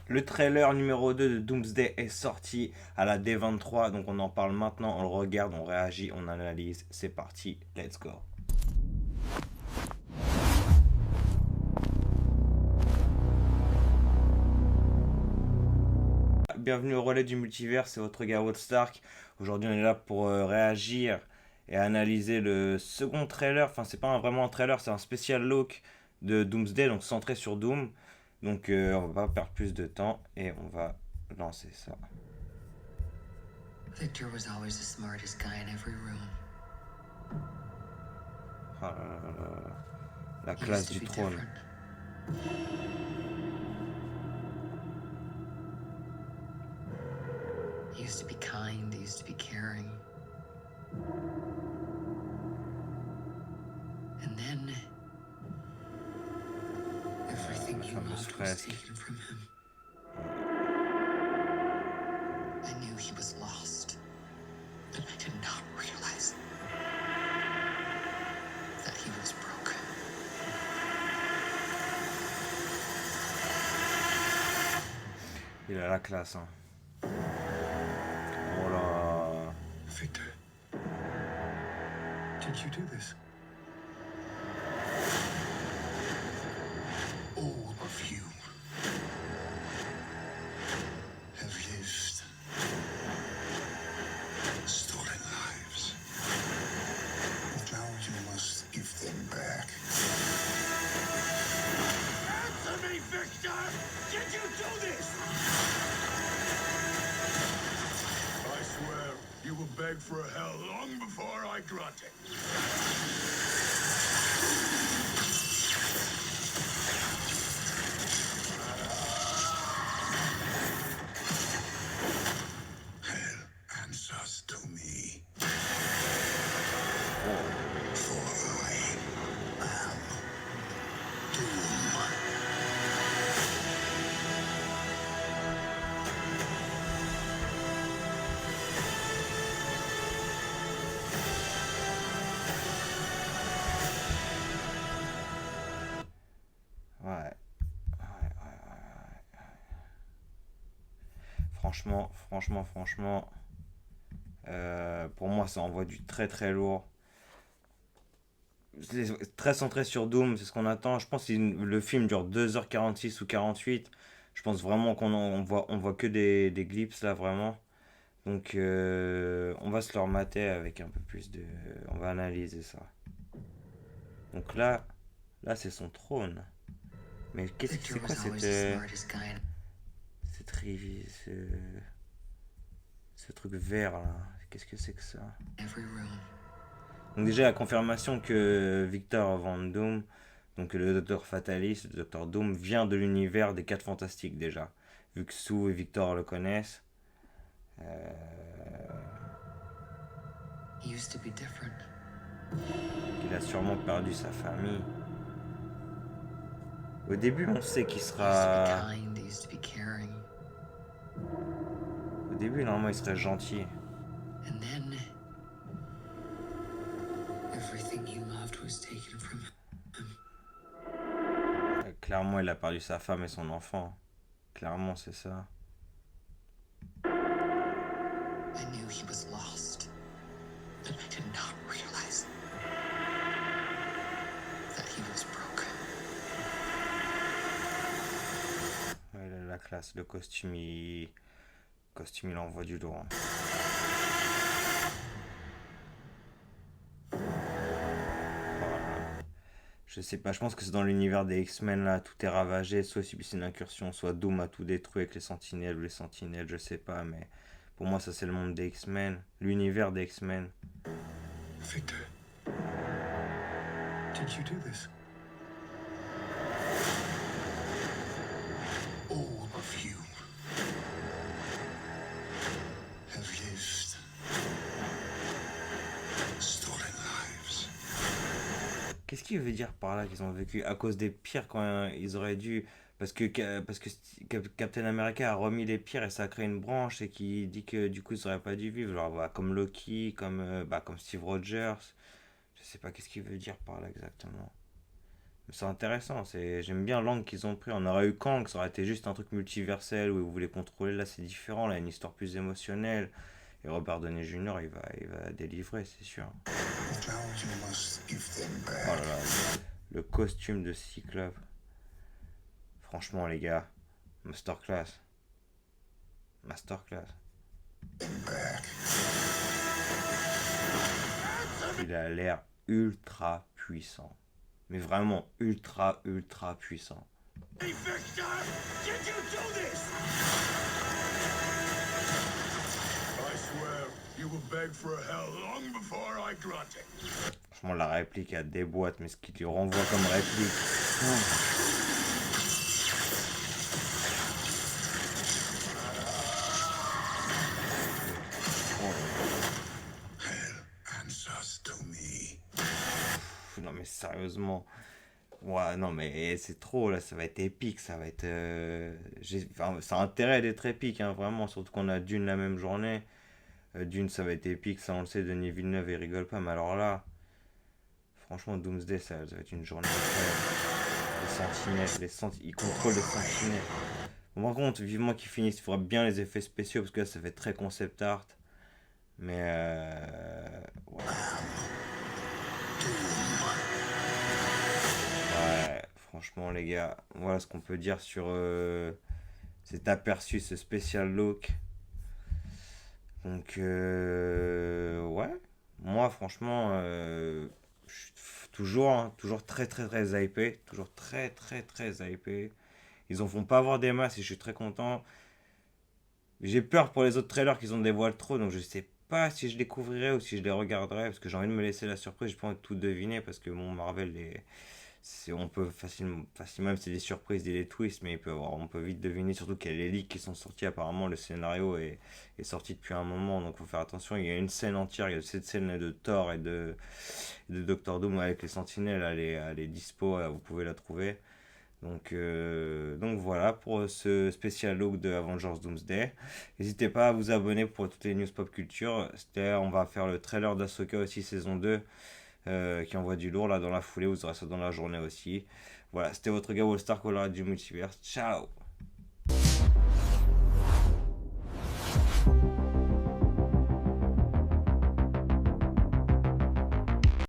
Le trailer numéro 2 de Doomsday est sorti à la D23, donc on en parle maintenant, on le regarde, on réagit, on analyse. C'est parti, let's go. Bienvenue au relais du multivers, c'est votre gars Stark. Aujourd'hui on est là pour réagir et analyser le second trailer, enfin c'est pas vraiment un trailer, c'est un spécial look de Doomsday, donc centré sur Doom. Donc on va pas perdre plus de temps et on va lancer ça. Victor was always the smartest guy in every room. Ah là là là là. La He classe used to du be trône. different. He used to be kind, he used to be caring. And then everything he Fameuse loved was fresque. taken from him. I knew he was lost, but I did not realize that he was broken. Il a la classe, hein. Oh là. Victor, did you do this? All of you have lived stolen lives. Now you must give them back. Answer me, Victor! Did you do this? I swear you will beg for a hell long before I grant it. Hell answers to me. For I am Doom. Ouais. Franchement. Pour moi, ça envoie du très très lourd. C'est très centré sur Doom, c'est ce qu'on attend. Je pense que le film dure 2h46 ou 48. Je pense vraiment on voit que des glimpses là, vraiment. Donc on va se le remater avec un peu plus de. On va analyser ça. Donc là c'est son trône. Mais qu'est-ce que c'est quoi cette ce truc vert là? Qu'est-ce que c'est que ça? Every room. Donc déjà la confirmation que Victor Van Doom, donc le Docteur Fatalis, le Docteur Doom, vient de l'univers des 4 Fantastiques déjà. Vu que Sue et Victor le connaissent. He used to be different. Il a sûrement perdu sa famille. Au début on sait qu'il He used to sera... be kind, he used to be caring. Au début normalement il serait gentil. And then everything he loved was taken from him. Clairement il a perdu sa femme et son enfant. Clairement c'est ça. I knew he was lost, but I did not realize that he was broken. Ouais, il a la classe, le costume il envoie du lourd, hein. Je sais pas, je pense que c'est dans l'univers des X-Men là, tout est ravagé, soit c'est une incursion, soit Doom a tout détruit avec les sentinelles ou les sentinelles, je sais pas, mais pour moi ça c'est le monde des X-Men, l'univers des X-Men. Victor, did you do this? All of you have lived stolen lives. Qu'est-ce qu'il veut dire par là qu'ils ont vécu à cause des pires quand ils auraient dû... parce que Captain America a remis les pires et ça a créé une branche et qui dit que du coup ils auraient pas dû vivre. Genre, voilà, comme Loki, comme Steve Rogers. Je sais pas qu'est-ce qu'il veut dire par là exactement. C'est intéressant, j'aime bien l'angle qu'ils ont pris. On aurait eu Kang, ça aurait été juste un truc multiversel où vous voulez contrôler. Là, c'est différent, là, une histoire plus émotionnelle. Et Robert Downey Jr., il va délivrer, c'est sûr. Now you must give them Oh là back. là, le costume de Cyclope. Franchement, les gars, masterclass. Masterclass. Back. Il a l'air ultra puissant. Mais vraiment ultra, ultra puissant. Hey, Victor! Did you do this? I swear you will beg for hell long before I grant it. Franchement, la réplique, elle déboîte, mais ce qu'il lui renvoie comme réplique. Answers to me. Non, mais sérieusement. Ouais, non, mais c'est trop, là, ça va être épique, ça va être... enfin, ça a intérêt d'être épique, hein, vraiment, surtout qu'on a Dune la même journée. Dune, ça va être épique, ça on le sait, Denis Villeneuve, il rigole pas, mais alors là, franchement, Doomsday, ça va être une journée incroyable. Les sentinelles, ils contrôlent les sentinelles. Bon, par contre, vivement qu'ils finissent, il faudra bien les effets spéciaux, parce que là, ça fait très concept art. Mais, ouais. Ouais, franchement, les gars, voilà ce qu'on peut dire sur cet aperçu, ce spécial look. Donc, ouais, moi, franchement, je suis toujours, hein, toujours très, très, très hypé. Toujours très, très, très hypé. Ils en font pas avoir des masses et je suis très content. J'ai peur pour les autres trailers qu'ils en dévoilent trop, donc je sais pas si je les couvrirai ou si je les regarderai parce que j'ai envie de me laisser la surprise. J'ai pas envie de tout deviner parce que mon Marvel, on peut facilement, même si c'est des surprises et des twists, mais on peut vite deviner, surtout qu'il y a les leaks qui sont sortis. Apparemment, le scénario est sorti depuis un moment, donc faut faire attention. Il y a une scène entière, il y a cette scène de Thor et de Doctor Doom avec les sentinelles, elle est dispo, vous pouvez la trouver. Donc voilà pour ce spécial look de Avengers Doomsday. N'hésitez pas à vous abonner pour toutes les news pop culture. On va faire le trailer d'Ahsoka aussi saison 2 qui envoie du lourd là dans la foulée. Vous aurez ça dans la journée aussi. Voilà, c'était votre gars Wallstar Colorado du Multiverse. Ciao.